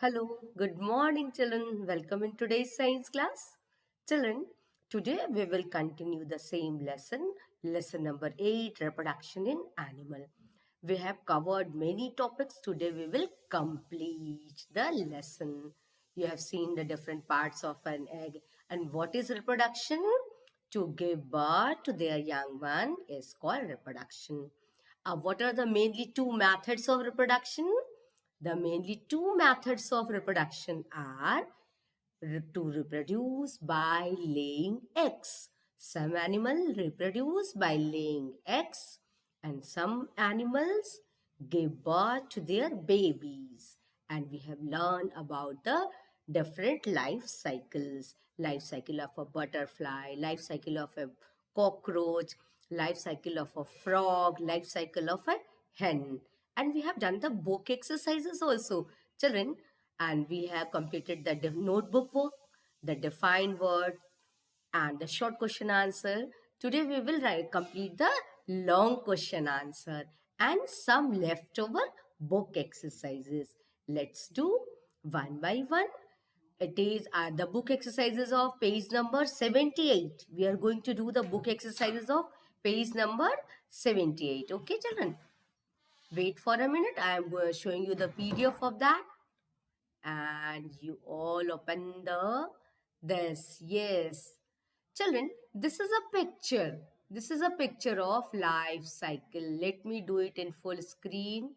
Hello, good morning, children. Welcome in today's science class. Children, today we will continue the same lesson, lesson number 8, reproduction in animal. We have covered many topics. Today we will complete the lesson. You have seen the different parts of an egg. And what is reproduction? To give birth to their young one is called reproduction. What are the mainly two methods of reproduction? The mainly two methods of reproduction are to reproduce by laying eggs. Some animals reproduce by laying eggs and some animals give birth to their babies. And we have learned about the different life cycles. Life cycle of a butterfly, life cycle of a cockroach, life cycle of a frog, life cycle of a hen. And we have done the book exercises also, children. And we have completed the notebook work, the defined word, and the short question answer. Today we will complete the long question answer and some leftover book exercises. Let's do one by one. It is the book exercises of page number 78. We are going to do the book exercises of page number 78. Okay, children? Wait for a minute. I am showing you the PDF of that. And you all open this. Yes. Children, this is a picture. This is a picture of life cycle. Let me do it in full screen.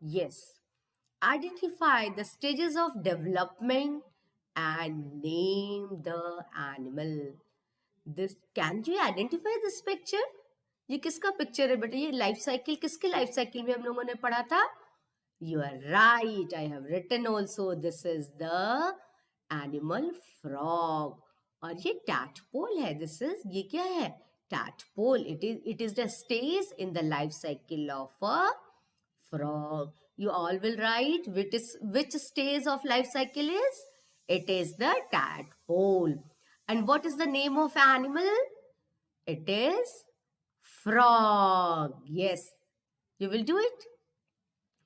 Yes. Identify the stages of development and name the animal. This, can you identify this picture? ये किसका picture है बेटा? ये life cycle किसके life cycle में हम लोगों ने पढ़ा था? You are right. I have written also. This is the animal frog. और ये tadpole है. This is, ये क्या है? Tadpole. It is the stage in the life cycle of a frog. You all will write which stage of life cycle is? It is the tadpole. And what is the name of animal? It is frog. Yes. You will do it.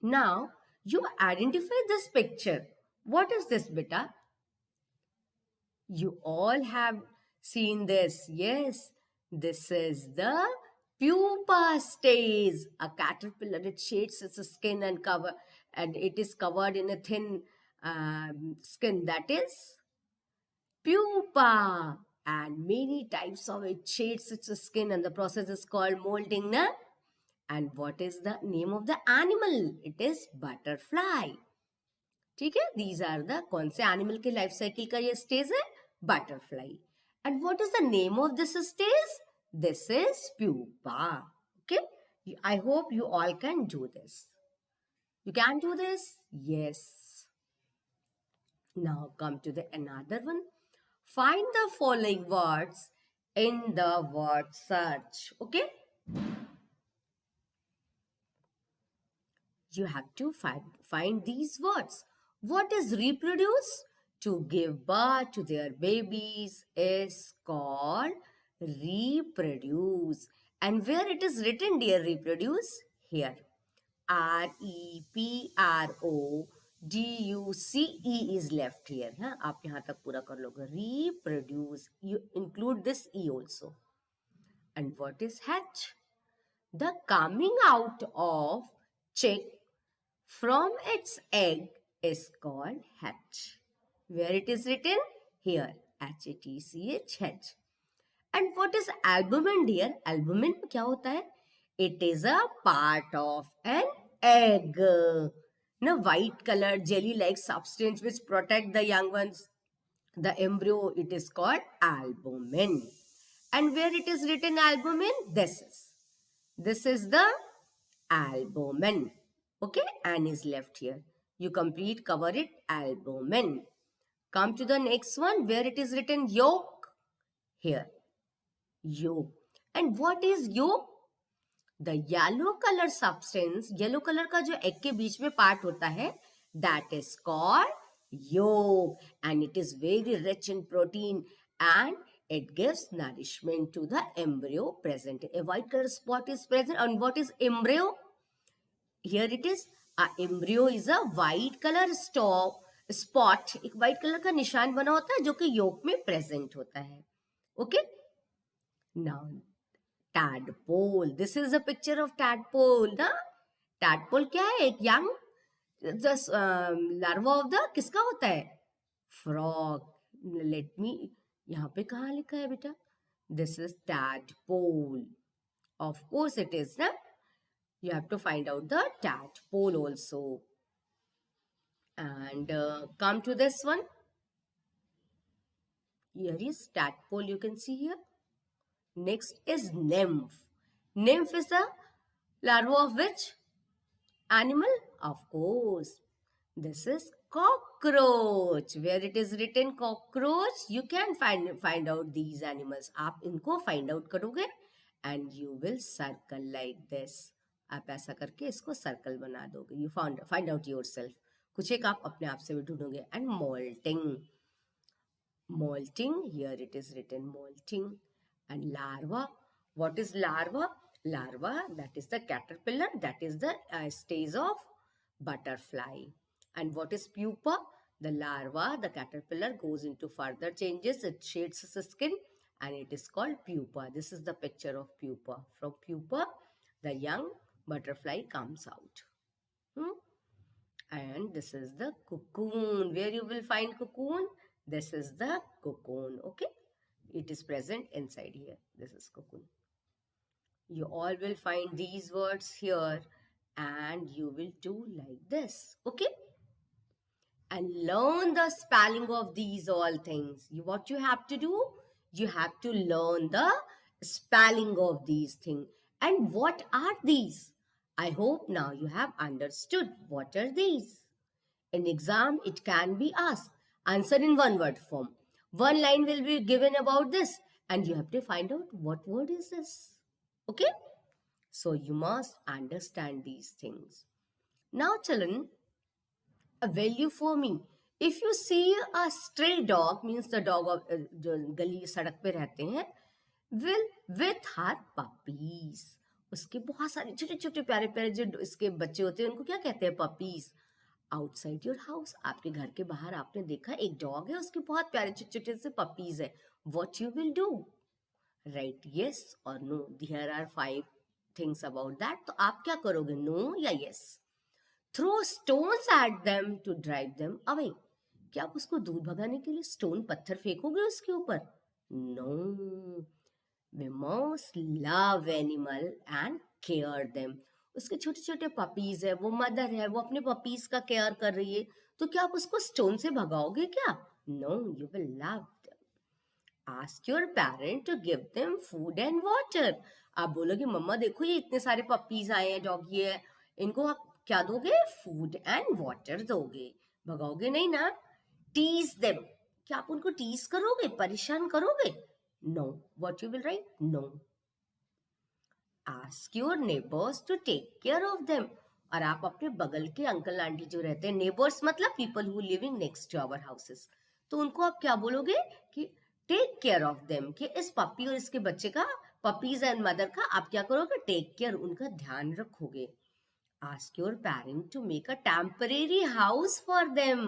Now, you identify this picture. What is this, beta? You all have seen this. Yes, this is the pupa stage. A caterpillar, it shades its skin and it is covered in a thin skin. That is pupa. And many types of it shades its skin, and the process is called molding. Na? And what is the name of the animal? It is butterfly. ठीक है, these are the कौन से animal के life cycle का ये stage है? Butterfly. And what is the name of this stage? This is pupa. Okay, I hope you all can do this. You can do this? Yes. Now come to the another one. Find the following words in the word search. Okay. You have to find these words. What is reproduce? To give birth to their babies is called reproduce. And where it is written, dear reproduce? Here. REPRODUCE is left here. हाँ, आप यहाँ तक पूरा कर लोगे. Reproduce. You include this E also. And what is hatch? The coming out of chick from its egg is called hatch. Where it is written? Here. HATCH. And what is albumin, dear? Albumin क्या होता है? It is a part of an egg. No, white colored jelly-like substance which protect the young ones, the embryo, it is called albumin. And where it is written albumin? This is the albumin. Okay, N is left here. You complete, cover it, albumin. Come to the next one where it is written yolk. Here, yolk. And what is yolk? The yellow color substance, yellow color का जो egg के बीच में part होता है, that is called yolk. And it is very rich in protein and it gives nourishment to the embryo present. A white color spot is present. And what is embryo? Here it is A embryo is a white color spot, एक white color का निशान बना होता है जो कि yolk में present होता है. Okay? Now, tadpole. This is a picture of tadpole. ना? Tadpole क्या है? एक young larva of the किसका होता है? Frog. Let me, यहाँ पे कहाँ लिखा है बेटा? This is tadpole. Of course it is, ना? You have to find out the tadpole also. And come to this one. Here is tadpole, you can see here. Next is nymph. Nymph is the larva of which animal? Of course. This is cockroach. Where it is written cockroach, you can find out these animals. आप इनको find out करोगे and you will circle like this. आप ऐसा करके इसको circle बना दोगे. You find out yourself. कुछ एक आप अपने आप से भी ढूंढोगे. And molting. Molting, here it is written molting. And larva, what is larva? Larva, that is the caterpillar, that is the stage of butterfly. And what is pupa? The larva, the caterpillar goes into further changes, it shades its skin and it is called pupa. This is the picture of pupa. From pupa, the young butterfly comes out. And this is the cocoon. Where you will find cocoon? This is the cocoon, okay? It is present inside here. This is cocoon. You all will find these words here and you will do like this, okay? And learn the spelling of these all things. What you have to do? You have to learn the spelling of these things. And what are these? I hope now you have understood what are these. In exam, it can be asked. Answer in one word form. One line will be given about this and you have to find out what word is this. Okay? So you must understand these things. Now children, a value for me. If you see a stray dog, means the dog of जो गली सड़क पे रहते हैं, will with her puppies. उसके बहुत सारे छोटे छोटे प्यारे प्यारे जो इसके बच्चे होते हैं उनको क्या कहते हैं? पपीज. आउटसाइड योर हाउस, आपके घर के बाहर आपने देखा एक डॉग है, उसके बहुत प्यारे छोटे छोटे से पपीज है. What you will do? Right yes और no. There are 5 things about that. तो आप क्या करोगे? नो या yes. Throw stones at them to drive them away. क्या आप उसको दूर भगाने के लिए स्टोन पत्थर फेंकोगे उसके ऊपर? No. We must love animal and care them. उसके छोटे छोटे पपीज है, वो मदर है, वो अपने पपीज का केयर कर रही है, तो क्या आप उसको स्टोन से भगाओगे क्या? No, you will love them. Ask your parent to give them food and water. आप बोलोगे मम्मा देखो ये इतने सारे पपीज आए हैं, डॉगी है, इनको आप क्या दोगे? फूड एंड वाटर दोगे. भगाओगे नहीं ना. Tease them. क्या आप उनको टीज करोगे, परेशान करोगे? No. What you will write? No. Ask your neighbors to take care of them. और आप अपने बगल के अंकल आंटी जो रहते हैं, नेबर्स मतलब people who living next to our houses, तो उनको आप क्या बोलोगे कि टेक केयर ऑफ देम, कि इस पपी और इसके बच्चे का, पपीज एंड मदर का आप क्या करोगे? टेक केयर, उनका ध्यान रखोगे. Ask your parent to make a temporary house for them.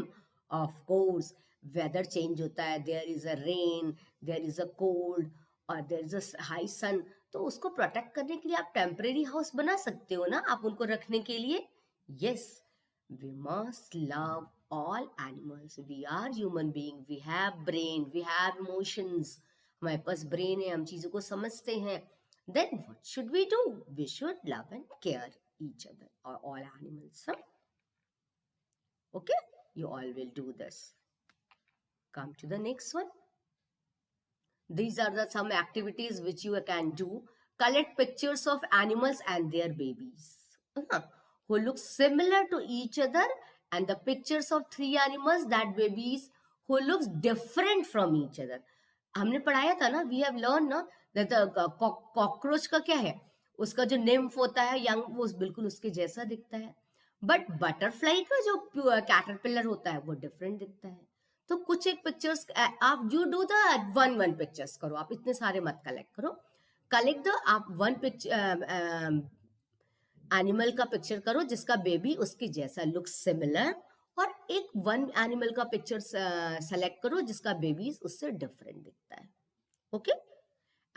Of course, weather change होता है, there is a rain, there is a cold और there is a high sun, तो उसको प्रोटेक्ट करने के लिए आप टेम्परेरी हाउस बना सकते हो ना, आप उनको रखने के लिए. Yes, we must love all animals. We are human being, we have brain, we have emotions. हमारे पास ब्रेन है, हम चीजों को समझते हैं. Then what should we do? We should love and care each other or all animals. Huh? Okay, you all will do this. Come to the next one. These are the some activities which you can do. Collect pictures of animals and their babies who look similar to each other, and the pictures of 3 animals, that babies who looks different from each other. हमने पढ़ाया था ना, we have learned ना, that the cockroach का क्या है, उसका जो nymph होता है यंग, वो बिल्कुल उसके जैसा दिखता है. बट बटरफ्लाई का जो कैटरपिलर होता है वो डिफरेंट दिखता है. तो कुछ एक पिक्चर्स आप you do the one pictures करो, आप इतने सारे मत कलेक्ट करो. कलेक्ट द आप वन पिक्चर, एनिमल का पिक्चर करो जिसका बेबी उसकी जैसा लुक सिमिलर, और एक वन एनिमल का पिक्चर सेलेक्ट करो जिसका बेबी उससे डिफरेंट दिखता है. Okay,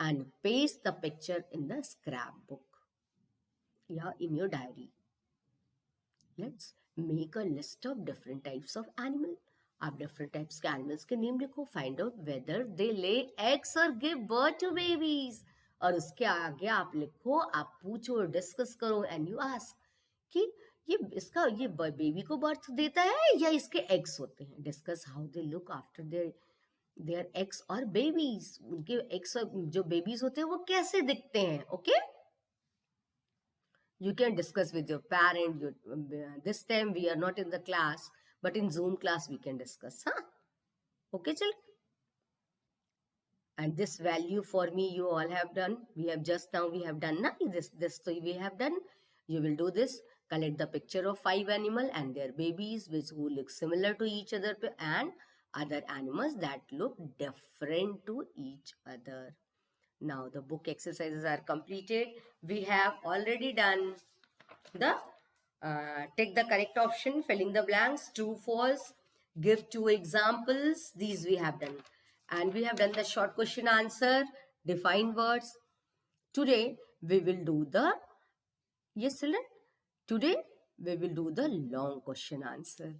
and paste the picture in the scrap book या in your diary. Let's make a list of different types of animal. आप डिफरेंट टाइप्स के एनिमल्स के नेम लिखो. Find out whether they lay eggs और give birth to babies. और उसके आगे आप लिखो, आप पूछो, डिस्कस करो, एंड यू आस्क कि ये बेबी को बर्थ देता है या इसके एग्स होते हैं. Discuss how they look after their eggs और बेबीज. उनके एग्स और जो बेबीज होते हैं वो कैसे दिखते हैं. Okay, you can discuss with your parent. This time we are not in the class, but in Zoom class we can discuss. Okay, children. And this value for me you all have done. We have done this so we have done. You will do this. Collect the picture of 5 animal and their babies who look similar to each other, and other animals that look different to each other. Now the book exercises are completed. We have already done the take the correct option, filling the blanks, true, false, give 2 examples. These we have done. And we have done the short question answer, define words. Today we will do the, yes children, today we will do the long question answer.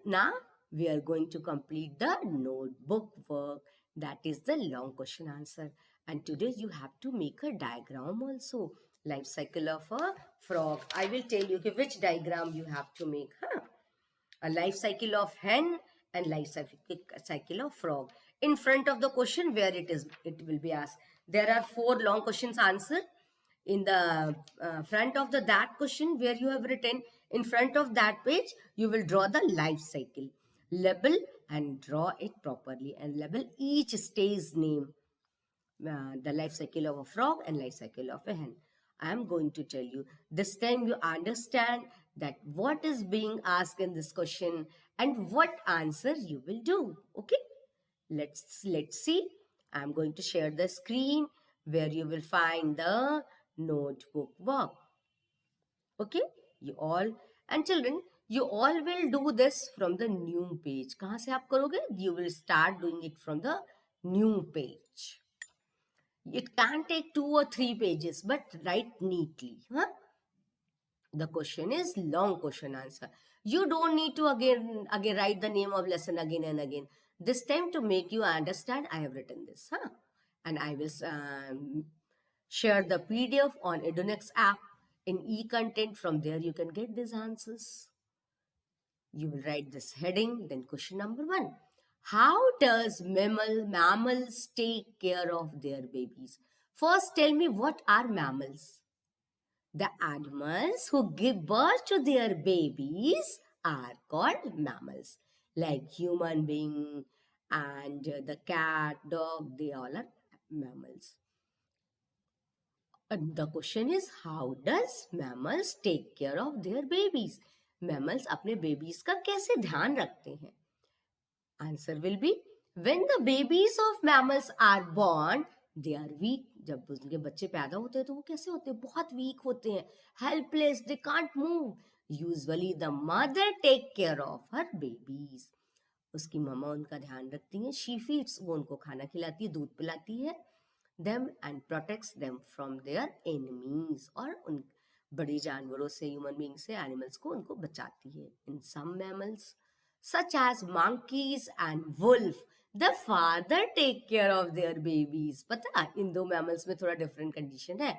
Now we are going to complete the notebook work, that is the long question answer. And today you have to make a diagram also. Life cycle of a frog. I will tell you which diagram you have to make. A life cycle of hen and life cycle of frog. In front of the question where it will be asked. There are 4 long questions answered. In the front of that question where you have written, in front of that page, you will draw the life cycle. Label and draw it properly, and label each stage name. The life cycle of a frog and life cycle of a hen. I am going to tell you. This time you understand that what is being asked in this question and what answer you will do. Okay? Let's see. I am going to share the screen where you will find the notebook work. Okay? You all, and children, you all will do this from the new page. कहाँ से आप करोगे? You will start doing it from the new page. It can take 2 or 3 pages, but write neatly. The question is long question answer. You don't need to again write the name of lesson again and again. This time, to make you understand, I have written this. And I will share the PDF on Edunex app in e-content. From there, you can get these answers. You will write this heading, then question number 1. How does mammals take care of their babies? First, tell me, what are mammals? The animals who give birth to their babies are called mammals. Like human being and the cat, dog, they all are mammals. And the question is, how does mammals take care of their babies? Mammals अपने babies का कैसे ध्यान रखते हैं? Answer will be, when the babies of mammals are born, they are weak. जब उनके बच्चे पैदा होते हैं तो वो कैसे होते हैं? बहुत weak होते हैं, helpless, they can't move. Usually the mother take care of her babies. उसकी मम्मा उनका ध्यान रखती हैं. She feeds, वो उनको खाना खिलाती है, दूध पिलाती है. Them and protects them from their enemies. और उन बड़े जानवरों से, ह्यूमन बीइंग से, एनिमल्स को उनको बचाती है. In some mammals, such as monkeys and wolf, the father take care of their babies. पता है, इन 2 mammals में थोड़ा different condition है.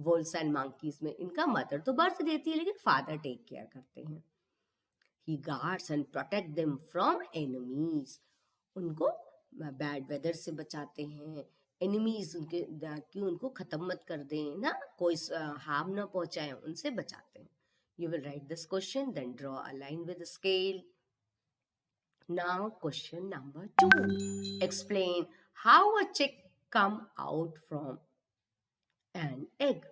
Wolves and monkeys में इनका mother तो birth देती है, लेकिन father take care करते हैं. He guards and protect them from enemies. उनको bad weather से बचाते हैं. Enemies उनको खत्म मत कर दें ना, कोई harm ना पहुंचाए, उनसे बचाते हैं. You will write this question, then draw a line with a scale. Now question number 2. Explain how a chick come out from an egg.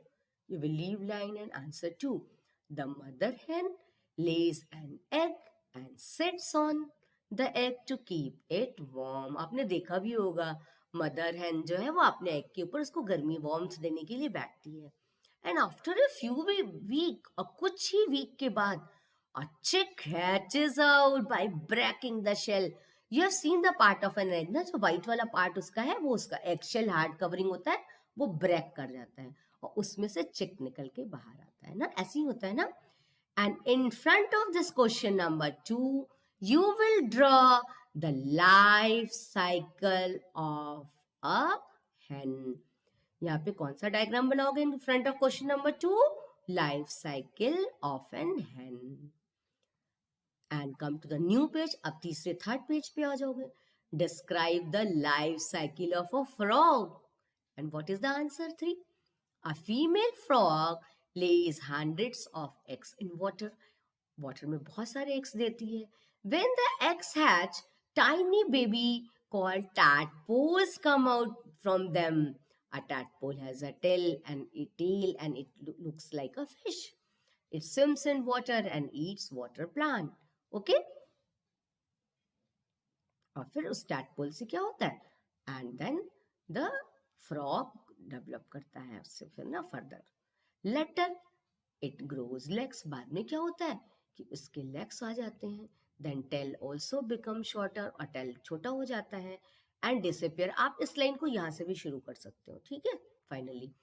You will leave line and answer 2. The mother hen lays an egg and sits on the egg to keep it warm. आपने देखा भी होगा, mother hen जो है वो अपने egg के ऊपर उसको गर्मी warmth देने के लिए बैठती है. and after a few week, कुछ ही वीक के बाद, a chick hatches out by breaking the shell. You have seen the part of an egg ना, जो white वाला part उसका है, वो उसका egg shell hard covering होता है, वो break कर जाता है और उसमें से chick निकल के बाहर आता है ना, ऐसे ही होता है ना. And in front of this question number 2, you will draw the life cycle of a hen. यहाँ पे कौन सा डायग्राम बनाओगे in front of question number 2? Life cycle of an hen. And come to the new page. अब तीसरे third page पे आ जाओगे. Describe the life cycle of a frog. And what is the answer 3? A female frog lays hundreds of eggs in water. Water में बहुत सारे eggs देती है. When the eggs hatch, tiny baby called tadpoles come out from them. A tadpole has a tail and it looks like a fish. It swims in water and eats water plant. Okay? और फिर उस tadpole से क्या होता है? And then the frog develop करता है उससे फिर ना further. Later it grows legs. बाद में क्या होता है कि उसके legs आ जाते हैं. Then tail also becomes shorter और tail छोटा हो जाता है and disappear. आप इस लाइन को यहाँ से भी शुरू कर सकते हो, ठीक है? Finally,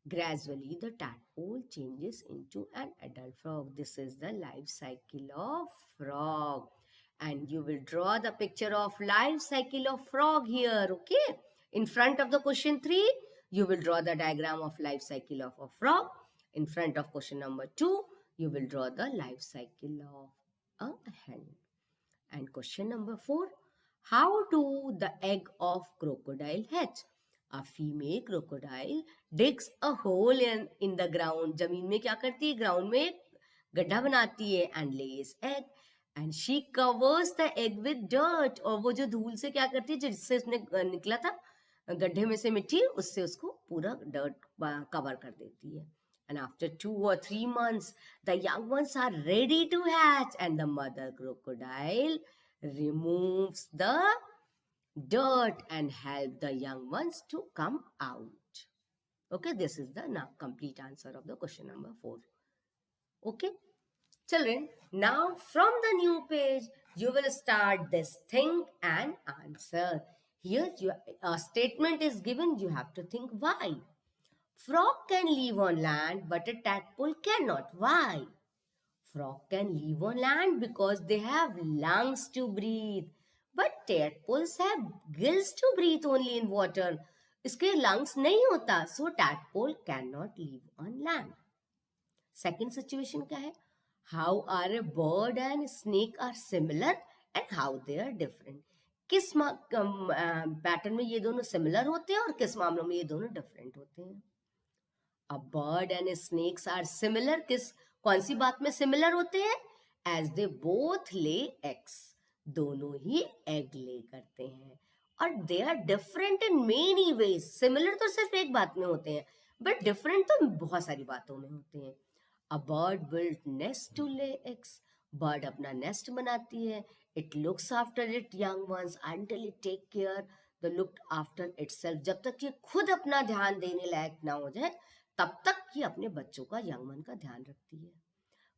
gradually the tadpole changes into an adult frog. This is the life cycle of frog. And you will draw the picture of life cycle of frog here, okay? In front of the question 3, you will draw the diagram of life cycle of a frog. In front of question number 2, you will draw the life cycle of a hen. And question number 4, how do the egg of crocodile hatch? A female crocodile digs a hole in the ground. जमीन में क्या करती है? Ground में एक गड्ढा बनाती है and lays egg. And she covers the egg with dirt. और वो जो धूल से क्या करती है, जिससे उसने निकला था गड्ढे में से मिट्टी, उससे उसको पूरा dirt कवर कर देती है. And after 2 or 3 months, the young ones are ready to hatch and the mother crocodile removes the dirt and help the young ones to come out. Okay, this is the now complete answer of the question number 4. Okay, children, now from the new page, you will start this think and answer. Here, a statement is given, you have to think why. Frog can live on land, but a tadpole cannot. Why? Frog can live on land because they have lungs to breathe. But tadpoles have gills to breathe only in water. इसके lungs नहीं होता, so tadpole cannot live on land. Second situation क्या है? How are a bird and snake are similar and how they are different? किस pattern में ये दोनों similar होते हैं और किस मामलों में ये दोनों डिफरेंट होते हैं? A bird and snakes are similar. कौन सी बात में सिमिलर होते हैं? As they both lay eggs. दोनों ही एग ले करते हैं. और they are different in many ways. Similar तो सिर्फ एक बात में होते हैं, but different तो बहुत सारी बातों में होते हैं. A bird built nest to lay eggs. Bird अपना nest बनाती है. It looks after its young ones until it take care. The looked after itself. जब तक ये खुद अपना ध्यान देने लायक ना हो जाए, तब तक ये अपने बच्चों का, यंग वन का ध्यान रखती है.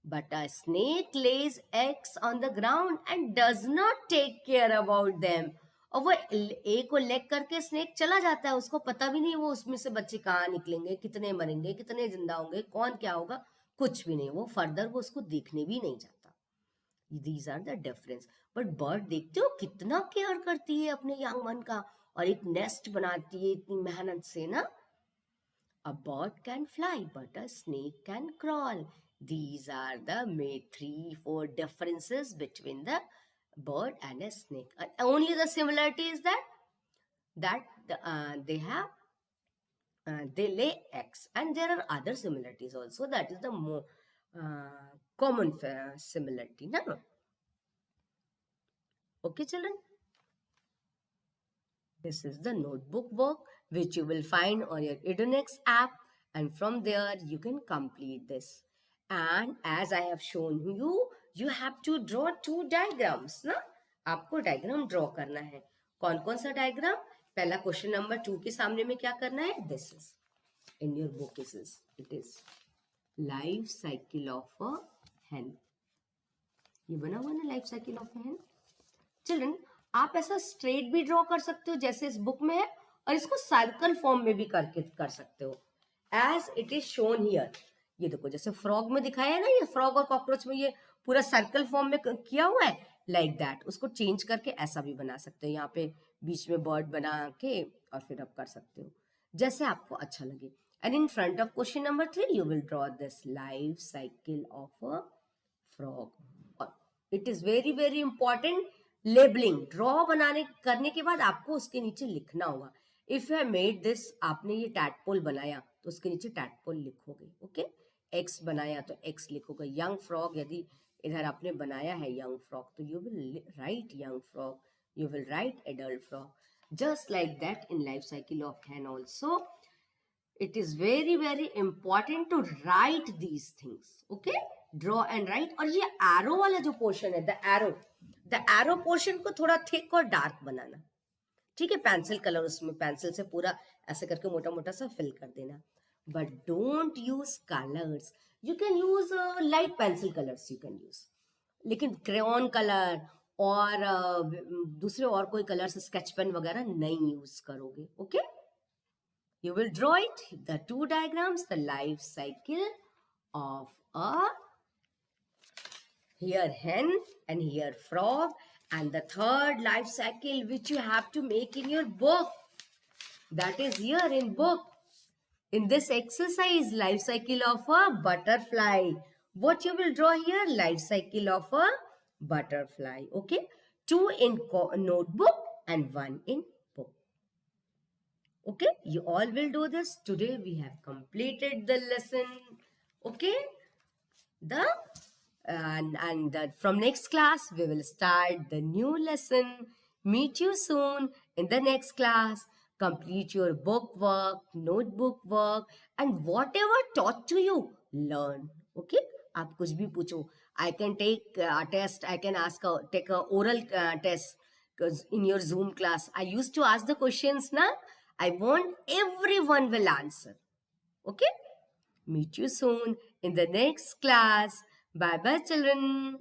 But a snake lays eggs on the ground and does not take care about them. और वो एक को लेग करके स्नेक चला जाता है, उसको पता भी नहीं वो उसमें से बच्चे कहाँ निकलेंगे, कितने मरेंगे, कितने जिंदा होंगे, कौन क्या होगा, कुछ भी नहीं. वो फर्दर वो उसको देखने भी नहीं जाता. These are the difference. But bird देखते हो कितना केयर करती है अपने यंग वन का, और एक नेस्ट बनाती है इतनी मेहनत से ना. A bird can fly, but a snake can crawl. These are the 3-4 differences between the bird and a snake. Only the similarity is that they have they lay eggs, and there are other similarities also. That is the more common similarity. No? Okay, children. This is the notebook work which you will find on your Edunex app, and from there you can complete this. And as I have shown you, you have to draw 2 diagrams. ना आपको diagram draw करना है. कौन कौन सा diagram? पहला question number 2 के सामने में क्या करना है? This is in your book it is life cycle of a hen. ये बना हुआ ना life cycle of hen. Children, आप ऐसा स्ट्रेट भी ड्रॉ कर सकते हो जैसे इस बुक में है, और इसको सर्कल फॉर्म में भी करके कर सकते हो as it is shown here. ये देखो जैसे फ्रॉग में दिखाया है ना, ये फ्रॉग और कॉकरोच में ये पूरा सर्कल फॉर्म में किया हुआ है, लाइक दैट. उसको चेंज करके ऐसा भी बना सकते हो, यहाँ पे बीच में बर्ड बना के और फिर आप कर सकते हो जैसे आपको अच्छा लगे. And in front of question number 3 you will draw this life cycle of a frog. It is very very important. Labelling draw बनाने करने के बाद आपको उसके नीचे लिखना होगा. If you have made this, आपने ये टैडपोल बनाया तो उसके नीचे टैडपोल लिखोगे. ओके, एक्स बनाया तो एक्स लिखोगे. यंग फ्रॉग, यदि इधर आपने बनाया है यंग फ्रॉग तो you will right young frog, you will write adult frog. Just like that in life cycle of hen also, it is very very important to write these things. Okay, draw and write. और ये arrow वाला जो portion है, the arrow portion को थोड़ा thick और dark बनाना. ठीक है, पेंसिल कलर उसमें पेंसिल से पूरा ऐसे करके मोटा मोटा सा फिल कर देना. But don't use colours. You can use light pencil colours you can use, लेकिन क्रेयॉन कलर और दूसरे और कोई कलर्स स्केच पेन वगैरह नहीं यूज करोगे. Okay, you will draw it, the two diagrams, the life cycle of a here hen and here frog, and the third life cycle which you have to make in your book, that is here in book. In this exercise, life cycle of a butterfly. What you will draw here? Life cycle of a butterfly. Okay, 2 in notebook and 1 in book. Okay, you all will do this. Today we have completed the lesson. Okay, from next class we will start the new lesson. Meet you soon in the next class. Complete your book work, notebook work, and whatever taught to you, learn. Okay, आप कुछ भी पूछो. I can take a test. I can take a oral test, because in your Zoom class I used to ask the questions now. I want everyone will answer. Okay, meet you soon in the next class. Bye bye children.